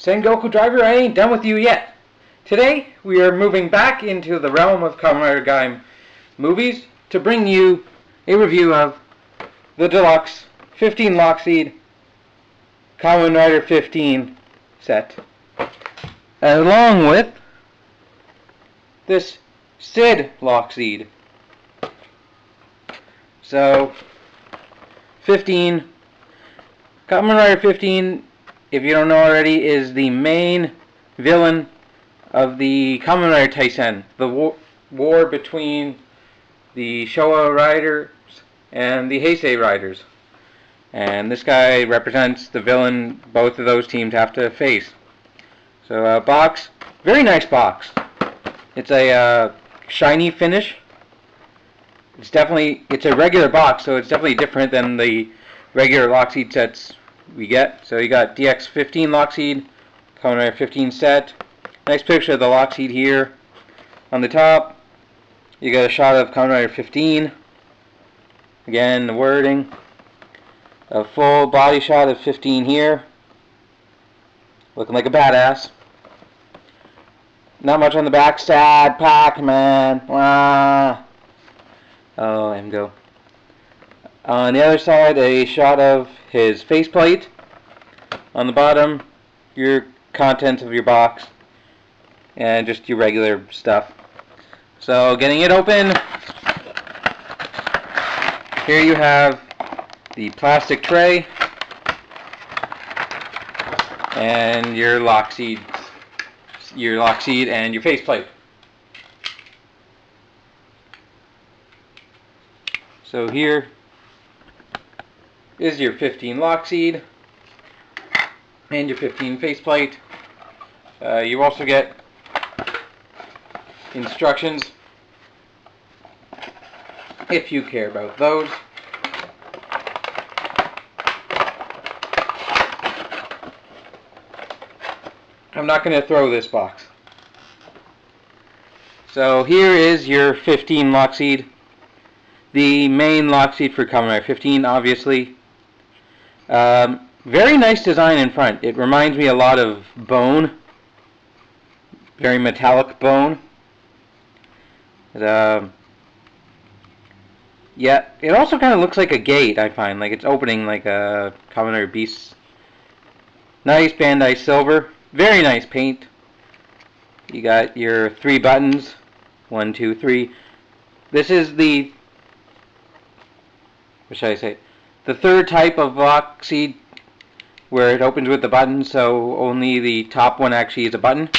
Sengoku Driver, I ain't done with you yet. Today, we are moving back into the realm of Kamen Rider Gaim movies to bring you a review of the deluxe 15 lockseed Kamen Rider 15 set, along with this Sid lockseed. So, 15, Kamen Rider 15, if you don't know already, is the main villain of the Kamen Rider Taisen, the war between the Showa Riders and the Heisei Riders. And this guy represents the villain both of those teams have to face. So, box, very nice box. It's a shiny finish. It's a regular box, so it's definitely different than the regular lockseed sets we get. So you got DX15 lockseed, Kamen Rider 15 set. Nice picture of the lockseed here. On the top, you got a shot of Kamen Rider 15. Again, the wording. A full body shot of 15 here. Looking like a badass. Not much on the back. Sad Pac-Man. Wah. Oh, Go. On the other side, a shot of his faceplate. On the bottom, your contents of your box. And just your regular stuff. So, getting it open. Here you have the plastic tray. And your lockseed and your faceplate. So here is your 15 lockseed and your 15 faceplate. You also get instructions if you care about those. I'm not going to throw this box. So here is your 15 lockseed. The main lockseed for Kamen Rider 15, obviously. Very nice design in front. It reminds me a lot of bone. Very metallic bone. Yeah, it also kind of looks like a gate, I find. Like it's opening like a Kamen Rider Beast. Nice Bandai silver. Very nice paint. You got your 3 buttons. 1, 2, 3. This is the, what should I say? The third type of lockseed where it opens with the button, so only the top one actually is a button.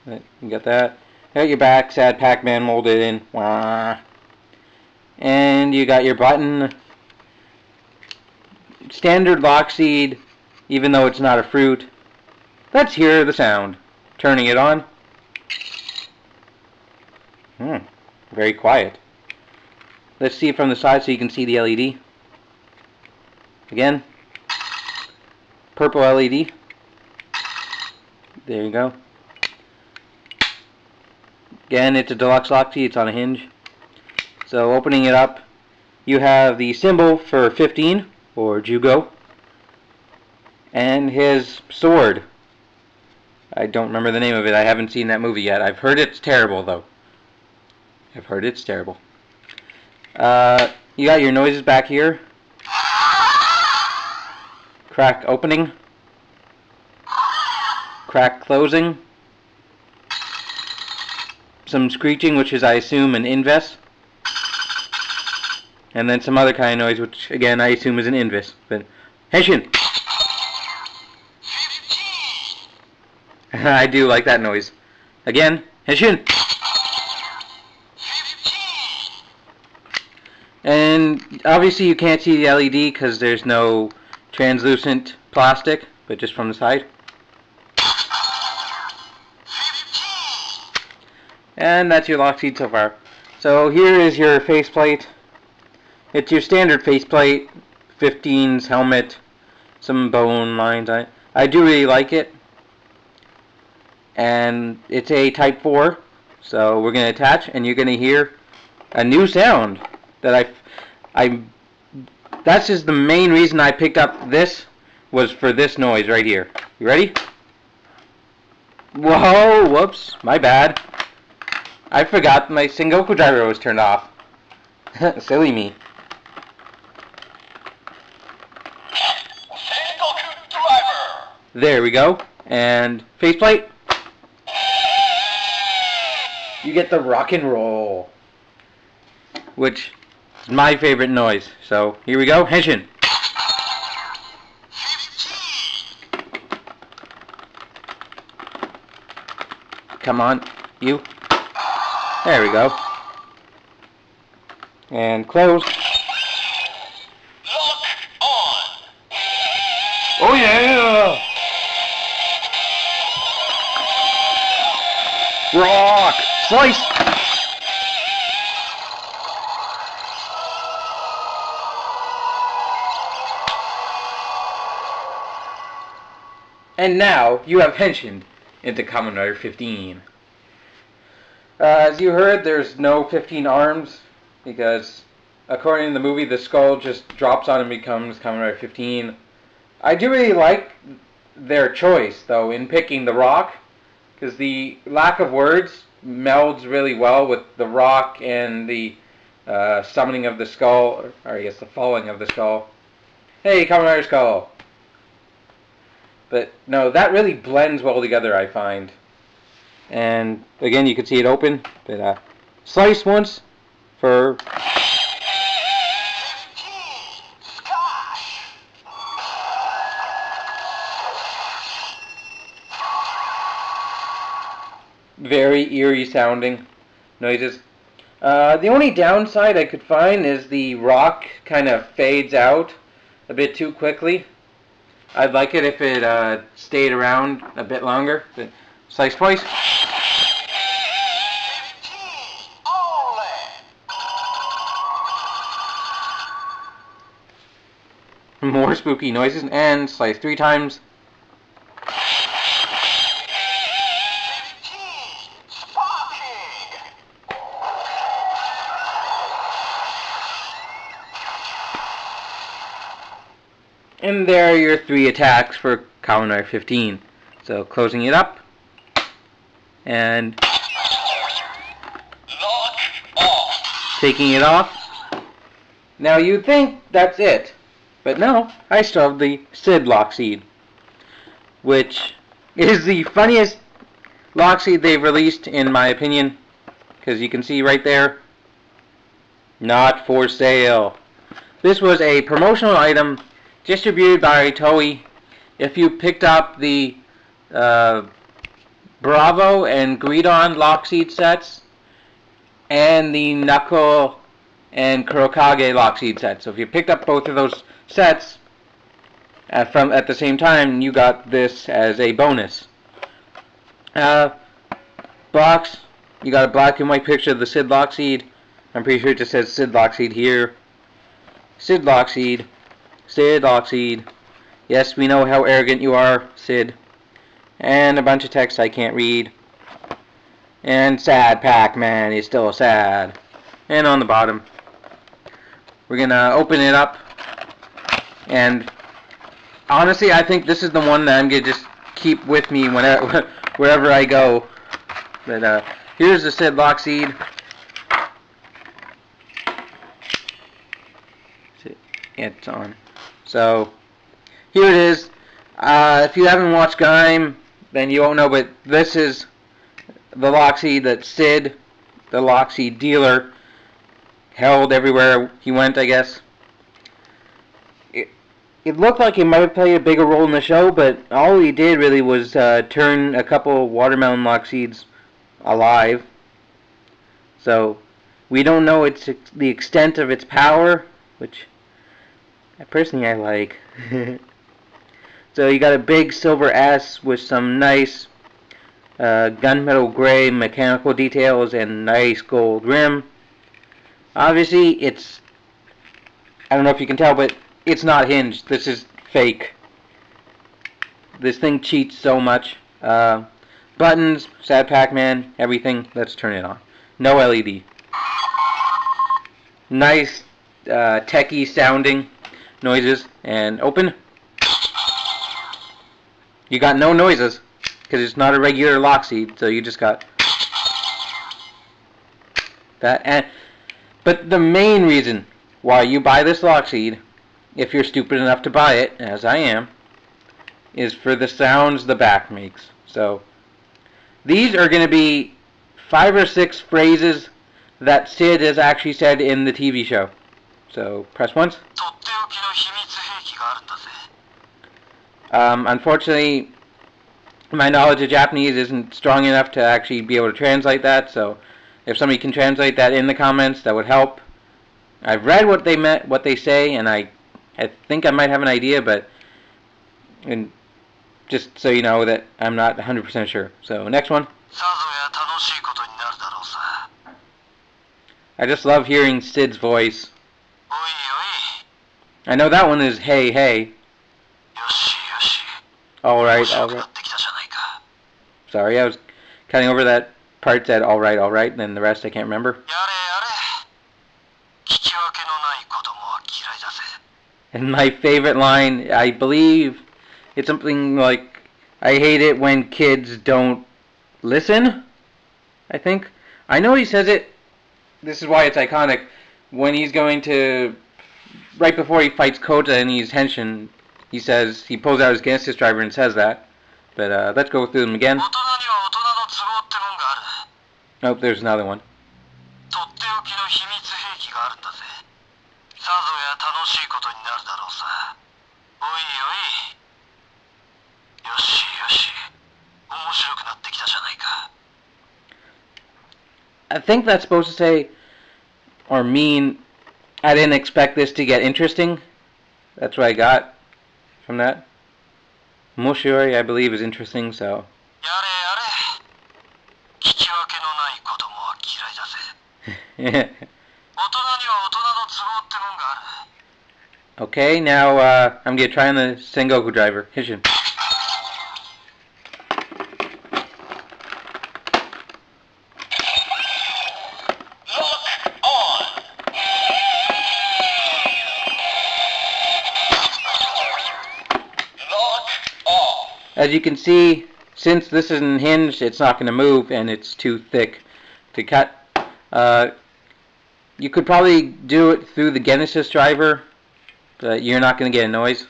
You got that. You got your back, Sad Pac-Man molded in. Wah. And you got your button. Standard lockseed, even though it's not a fruit. Let's hear the sound. Turning it on. Very quiet. Let's see it from the side so you can see the LED. Again. Purple LED. There you go. Again, it's a deluxe lockseed. It's on a hinge. So opening it up, you have the symbol for 15, or Jugo, and his sword. I don't remember the name of it. I haven't seen that movie yet. I've heard it's terrible, though. I've heard it's terrible. You got your noises back here. Crack opening. Crack closing. Some screeching, which is, I assume, an invis. And then some other kind of noise, which, again, I assume is an invis. But, Henshin! I do like that noise. Again, Henshin! And, obviously, you can't see the LED because there's no translucent plastic, but just from the side. And that's your lockseed so far. So here is your faceplate. It's your standard faceplate, 15's helmet, some bone lines. I do really like it. And it's a Type 4, so we're going to attach, and you're going to hear a new sound that that's just the main reason I picked up this, was for this noise right here. You ready? Whoa, whoops, my bad. I forgot my Sengoku driver was turned off. Silly me. Sengoku driver. There we go. And faceplate. You get the rock and roll, which is my favorite noise. So here we go. Henshin. Come on, you. There we go. And close. Lock on. Oh yeah! Rock! Slice! And now you have henshined into Kamen Rider 15. As you heard, there's no 15 arms, because according to the movie, the skull just drops on and becomes Kamen Rider 15. I do really like their choice, though, in picking the rock, because the lack of words melds really well with the rock and the summoning of the skull, or I guess the falling of the skull. Hey, Kamen Rider Skull! But no, that really blends well together, I find. And again, you can see it open, but slice once for very eerie sounding noises. The only downside I could find is the rock kind of fades out a bit too quickly. I'd like it if it stayed around a bit longer. But slice twice. More spooky noises, and slice 3 times. And there are your 3 attacks for Kamen Rider 15. So closing it up, and Lock off. taking it off. Now you'd think that's it, but no, I still have the Sid lockseed, which is the funniest lockseed they've released in my opinion, because you can see right there, not for sale. This was a promotional item distributed by Toei. If you picked up the Bravo and Gridon lockseed sets and the Knuckle and Kurokage lockseed sets, so if you picked up both of those sets at the same time, you got this as a bonus. Box, you got a black and white picture of the Sid lockseed. I'm pretty sure it just says Sid lockseed here. Sid lockseed. Sid lockseed. Yes, we know how arrogant you are, Sid. And a bunch of text I can't read. And sad Pac-Man is still sad. And on the bottom, we're gonna open it up. And honestly, I think this is the one that I'm gonna just keep with me whenever, wherever I go. But here's the Sid lockseed. It's on. So here it is. If you haven't watched Gaim, then you won't know, but this is the lockseed that Sid, the lockseed dealer, held everywhere he went, I guess. It looked like he might have played a bigger role in the show, but all he did really was turn a couple watermelon lockseeds alive. So we don't know the extent of its power, which personally I like. So you got a big silver S with some nice gunmetal gray mechanical details and nice gold rim. Obviously it's, I don't know if you can tell, but it's not hinged. This is fake. This thing cheats so much. Buttons, sad Pac-Man, everything. Let's turn it on. No LED. Nice techie sounding. noises and open. You got no noises because it's not a regular lockseed, so you just got that. But the main reason why you buy this lockseed, if you're stupid enough to buy it, as I am, is for the sounds the back makes. So these are going to be 5 or 6 phrases that Sid has actually said in the TV show. So press once. Unfortunately, my knowledge of Japanese isn't strong enough to actually be able to translate that, so if somebody can translate that in the comments, that would help. I've read what they meant, what they say, and I think I might have an idea, but just so you know that I'm not 100% sure. So next one. I just love hearing Sid's voice. I know that one is hey hey. Alright, alright. Sorry, I was cutting over that part that alright, alright, and then the rest I can't remember. And my favorite line, I believe it's something like, I hate it when kids don't listen, I think. I know he says it, this is why it's iconic, when he's going to, right before he fights Kota and he's henshin, he says, he pulls out his Genesis driver and says that. But let's go through them again. Oh, there's another one. I think that's supposed to say, or mean, I didn't expect this to get interesting. That's what I got from that. Moshiri, I believe, is interesting, so. Okay, now I'm going to try on the Sengoku driver. Hisshin. As you can see, since this isn't hinged, it's not going to move, and it's too thick to cut. You could probably do it through the Genesis driver, but you're not going to get a noise.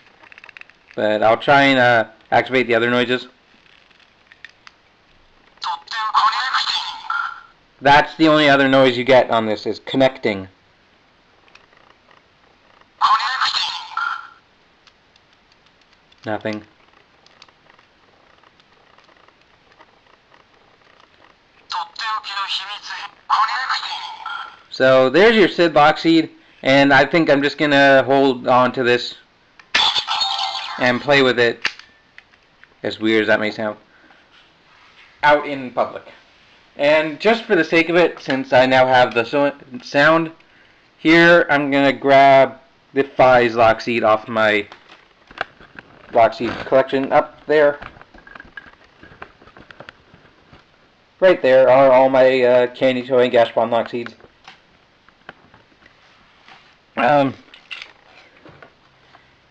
But I'll try and activate the other noises. That's the only other noise you get on this, is connecting. Nothing. So there's your Sid Lockseed, and I think I'm just going to hold on to this and play with it, as weird as that may sound, out in public. And just for the sake of it, since I now have the sound, here I'm going to grab the Fies Lockseed off my Lockseed collection. Up there, right there, are all my candy toy and Gashbon Lockseeds.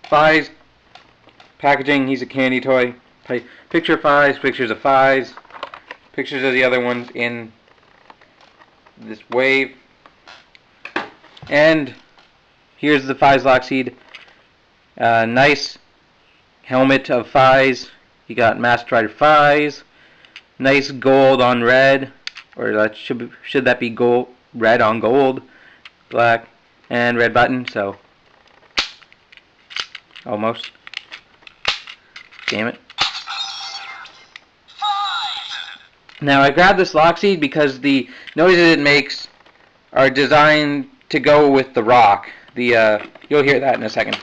Fies packaging, he's a candy toy. Picture of Fies, pictures of Fies, pictures of the other ones in this wave. And here's the Fies Lockseed. Nice helmet of Fies. You got Masked Rider Fies. Nice gold on red, or that should that be gold, red on gold, black and red button. So almost. Damn it. Now I grabbed this Lockseed because the noises it makes are designed to go with the rock. You'll hear that in a second.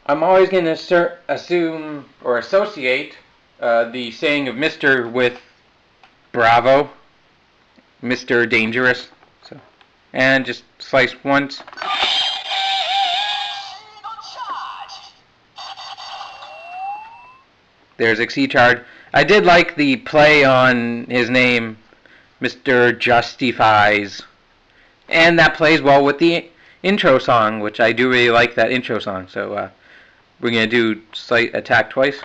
I'm always going to assume or associate the saying of Mr. with Bravo, Mr. Dangerous. So, and just slice once. there's Exceed. I did like the play on his name, Mr. Justifies. And that plays well with the intro song, which I do really like that intro song. So we're going to do Slight Attack twice.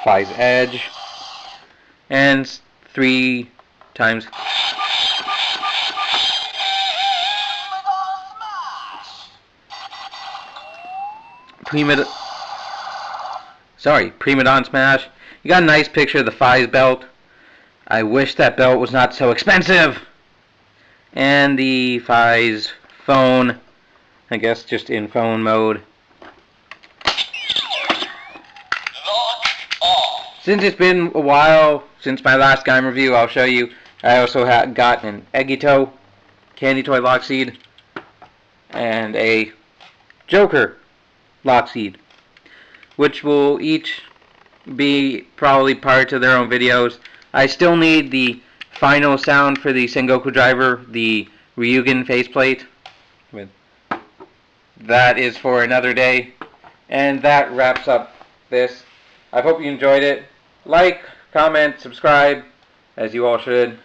Fies Edge. And 3 times. Prima Don Smash. You got a nice picture of the Fies belt. I wish that belt was not so expensive. And the Fies phone. I guess just in phone mode. Since it's been a while since my last game review, I'll show you. I also got an Eggito candy toy lockseed and a Joker lockseed, which will each be probably parts of their own videos. I still need the final sound for the Sengoku driver, the Ryugen faceplate. That is for another day. And that wraps up this. I hope you enjoyed it. Like, comment, subscribe, as you all should.